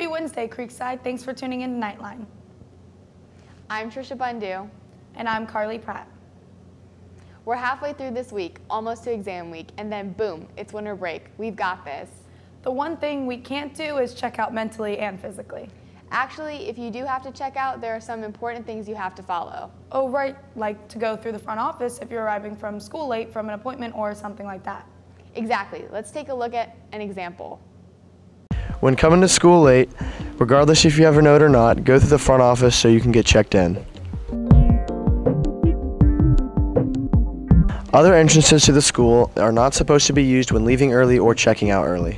Happy Wednesday, Creekside. Thanks for tuning in to Knightline. I'm Trisha Bundu. And I'm Carly Pratt. We're halfway through this week, almost to exam week, and then boom, it's winter break. We've got this. The one thing we can't do is check out mentally and physically. Actually, if you do have to check out, there are some important things you have to follow. Oh, right, like to go through the front office if you're arriving from school late from an appointment or something like that. Exactly. Let's take a look at an example. When coming to school late, regardless if you have a note or not, go through the front office so you can get checked in. Other entrances to the school are not supposed to be used when leaving early or checking out early.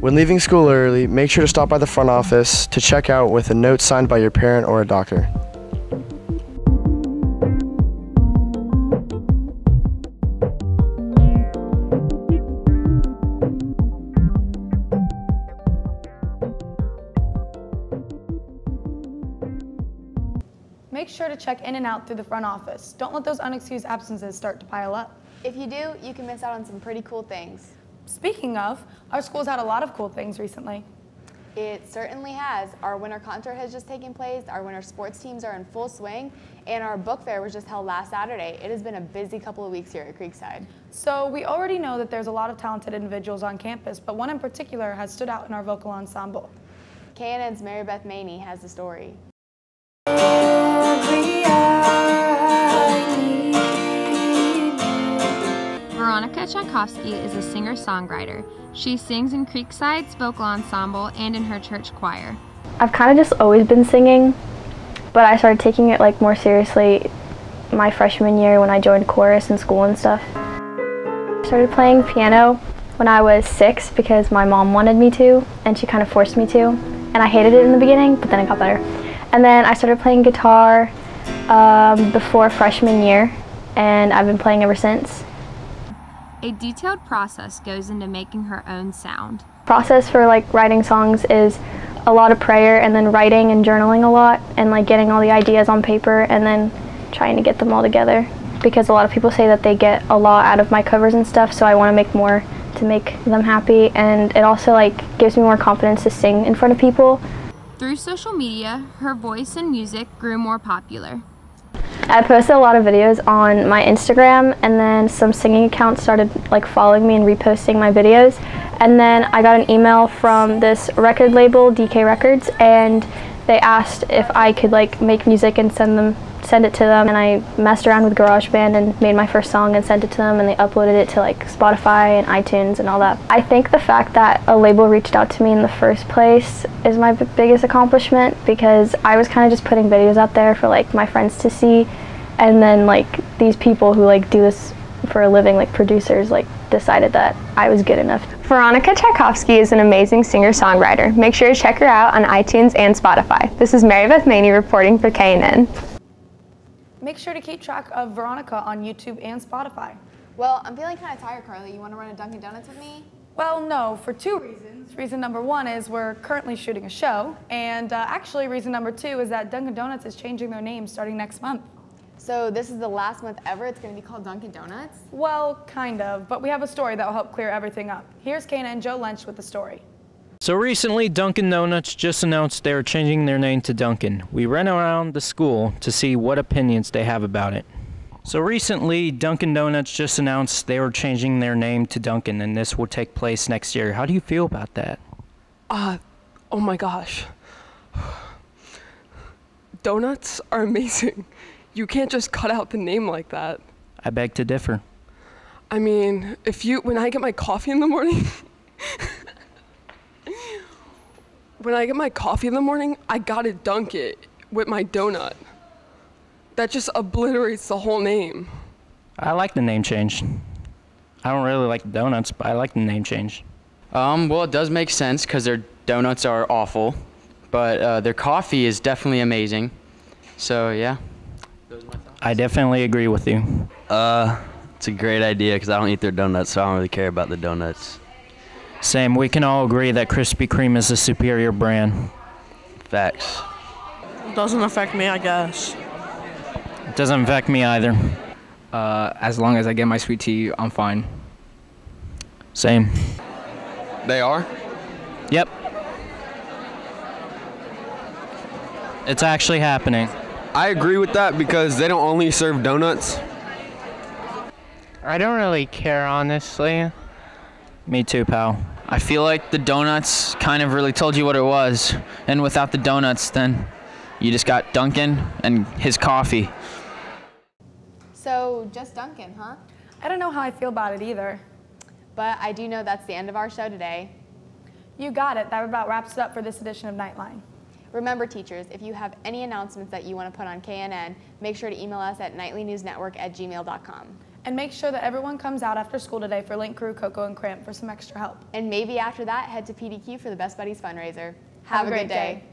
When leaving school early, make sure to stop by the front office to check out with a note signed by your parent or a doctor. Make sure to check in and out through the front office. Don't let those unexcused absences start to pile up. If you do, you can miss out on some pretty cool things. Speaking of, our school's had a lot of cool things recently. It certainly has. Our winter concert has just taken place, our winter sports teams are in full swing, and our book fair was just held last Saturday. It has been a busy couple of weeks here at Creekside. So we already know that there's a lot of talented individuals on campus, but one in particular has stood out in our vocal ensemble. KNN's Mary Beth Maney has the story. Veronica Tchaikovsky is a singer-songwriter. She sings in Creekside's vocal ensemble and in her church choir. I've kind of just always been singing, but I started taking it more seriously my freshman year when I joined chorus in school and stuff. I started playing piano when I was 6 because my mom wanted me to, and she kind of forced me to, and I hated it in the beginning, but then it got better. And then I started playing guitar before freshman year, and I've been playing ever since. A detailed process goes into making her own sound. Process for writing songs is a lot of prayer and then writing and journaling a lot and getting all the ideas on paper and then trying to get them all together, because a lot of people say that they get a lot out of my covers and stuff, so I want to make more to make them happy, and it also gives me more confidence to sing in front of people. Through social media, her voice and music grew more popular. I posted a lot of videos on my Instagram, and then some singing accounts started following me and reposting my videos, and then I got an email from this record label, DK Records, and they asked if I could make music and send it to them, and I messed around with GarageBand and made my first song and sent it to them, and they uploaded it to Spotify and iTunes and all that. I think the fact that a label reached out to me in the first place is my biggest accomplishment, because I was kind of just putting videos out there for my friends to see, and then these people who do this for a living, producers, decided that I was good enough. Veronica Tchaikovsky is an amazing singer-songwriter. Make sure to check her out on iTunes and Spotify. This is Mary Beth Maney reporting for KNN. Make sure to keep track of Veronica on YouTube and Spotify. Well, I'm feeling kind of tired, Carly. You want to run a Dunkin' Donuts with me? Well, no, for 2 reasons. Reason number 1 is we're currently shooting a show, and actually reason number 2 is that Dunkin' Donuts is changing their name starting next month. So this is the last month ever it's going to be called Dunkin' Donuts? Well, kind of, but we have a story that will help clear everything up. Here's KNN Joe Lynch with the story. So recently, Dunkin' Donuts just announced they're changing their name to Dunkin'. We ran around the school to see what opinions they have about it. So recently, Dunkin' Donuts just announced they were changing their name to Dunkin', and this will take place next year. How do you feel about that? Oh my gosh. Donuts are amazing. You can't just cut out the name like that. I beg to differ. I mean, when I get my coffee in the morning, I gotta dunk it with my donut. That just obliterates the whole name. I like the name change. I don't really like the donuts, but I like the name change. Well, it does make sense because their donuts are awful, but their coffee is definitely amazing. So, yeah. I definitely agree with you. It's a great idea because I don't eat their donuts, so I don't really care about the donuts. Same. We can all agree that Krispy Kreme is the superior brand. Facts. Doesn't affect me, I guess. It doesn't affect me either. As long as I get my sweet tea, I'm fine. Same. They are? Yep. It's actually happening. I agree with that because they don't only serve donuts. I don't really care, honestly. Me too, pal. I feel like the donuts kind of really told you what it was. And without the donuts, then you just got Duncan and his coffee. So just Duncan, huh? I don't know how I feel about it either. But I do know that's the end of our show today. You got it. That about wraps it up for this edition of Knightline. Remember, teachers, if you have any announcements that you want to put on KNN, make sure to email us at nightlynewsnetwork@gmail.com. And make sure that everyone comes out after school today for Link Crew, Coco, and Cramp for some extra help. And maybe after that, head to PDQ for the Best Buddies fundraiser. Have a good day.